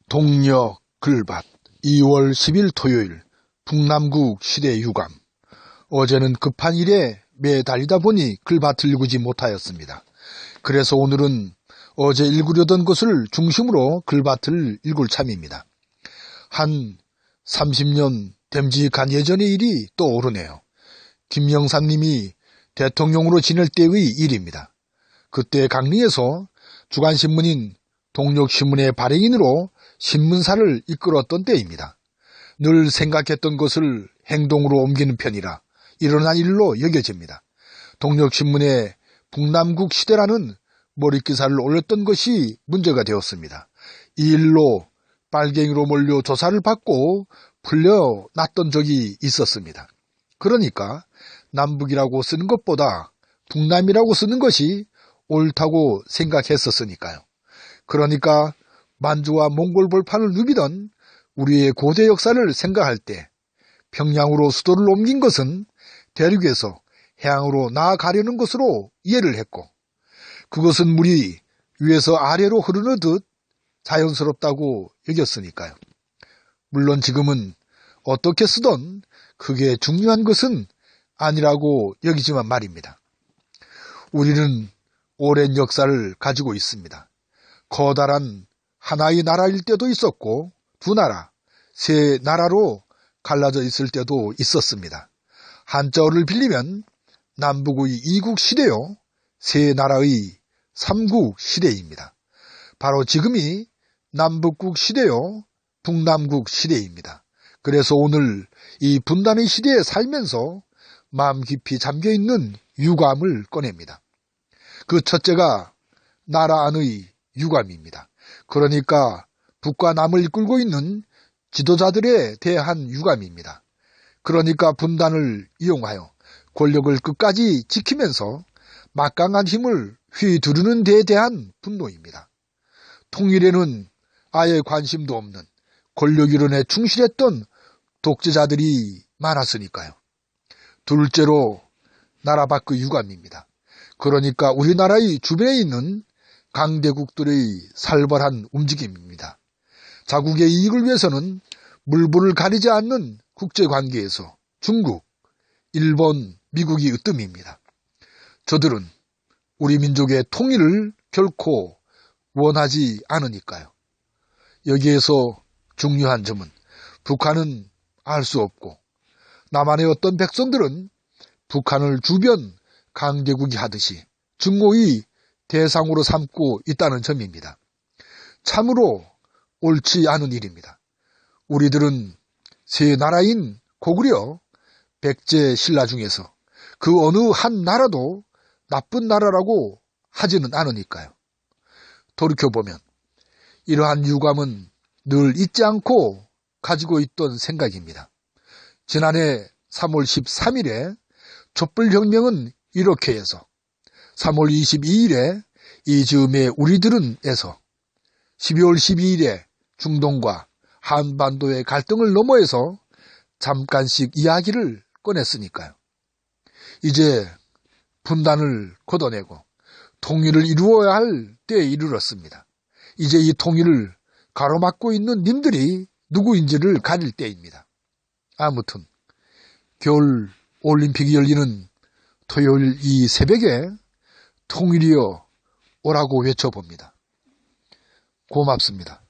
동력 글밭 2월 10일 토요일 북남국 시대 유감. 어제는 급한 일에 매달리다 보니 글밭을 읽지 못하였습니다. 그래서 오늘은 어제 읽으려던 것을 중심으로 글밭을 읽을 참입니다. 한 30년 됨직한 예전의 일이 떠오르네요. 김영삼님이 대통령으로 지낼 때의 일입니다. 그때 강릉에서 주간신문인 동력신문의 발행인으로 신문사를 이끌었던 때입니다. 늘 생각했던 것을 행동으로 옮기는 편이라 일어난 일로 여겨집니다. 동력신문에 북남국 시대라는 머릿기사를 올렸던 것이 문제가 되었습니다. 이 일로 빨갱이로 몰려 조사를 받고 풀려났던 적이 있었습니다. 그러니까 남북이라고 쓰는 것보다 북남이라고 쓰는 것이 옳다고 생각했었으니까요. 그러니까 만주와 몽골 볼판을 누비던 우리의 고대 역사를 생각할 때 평양으로 수도를 옮긴 것은 대륙에서 해양으로 나아가려는 것으로 이해를 했고, 그것은 물이 위에서 아래로 흐르는 듯 자연스럽다고 여겼으니까요. 물론 지금은 어떻게 쓰던 그게 중요한 것은 아니라고 여기지만 말입니다. 우리는 오랜 역사를 가지고 있습니다. 커다란 하나의 나라일 때도 있었고 두 나라, 세 나라로 갈라져 있을 때도 있었습니다. 한자어를 빌리면 남북의 이국 시대요, 세 나라의 삼국 시대입니다. 바로 지금이 남북국 시대요, 북남국 시대입니다. 그래서 오늘 이 분단의 시대에 살면서 마음 깊이 잠겨있는 유감을 꺼냅니다. 그 첫째가 나라 안의 유감입니다. 그러니까 북과 남을 이끌고 있는 지도자들에 대한 유감입니다. 그러니까 분단을 이용하여 권력을 끝까지 지키면서 막강한 힘을 휘두르는 데에 대한 분노입니다. 통일에는 아예 관심도 없는 권력 이론에 충실했던 독재자들이 많았으니까요. 둘째로 나라 밖의 유감입니다. 그러니까 우리나라의 주변에 있는 강대국들의 살벌한 움직임입니다. 자국의 이익을 위해서는 물불을 가리지 않는 국제관계에서 중국, 일본, 미국이 으뜸입니다. 저들은 우리 민족의 통일을 결코 원하지 않으니까요. 여기에서 중요한 점은 북한은 알 수 없고 남한의 어떤 백성들은 북한을 주변 강대국이 하듯이 증오의 대상으로 삼고 있다는 점입니다. 참으로 옳지 않은 일입니다. 우리들은 세 나라인 고구려, 백제 신라 중에서 그 어느 한 나라도 나쁜 나라라고 하지는 않으니까요. 돌이켜보면 이러한 유감은 늘 잊지 않고 가지고 있던 생각입니다. 지난해 3월 13일에 촛불혁명은 이렇게 해서 3월 22일에 이즈음의 우리들은 에서 12월 12일에 중동과 한반도의 갈등을 넘어해서 잠깐씩 이야기를 꺼냈으니까요. 이제 분단을 걷어내고 통일을 이루어야 할 때에 이르렀습니다. 이제 이 통일을 가로막고 있는 님들이 누구인지를 가릴 때입니다. 아무튼 겨울 올림픽이 열리는 토요일 이 새벽에 통일이여 오라고 외쳐봅니다. 고맙습니다.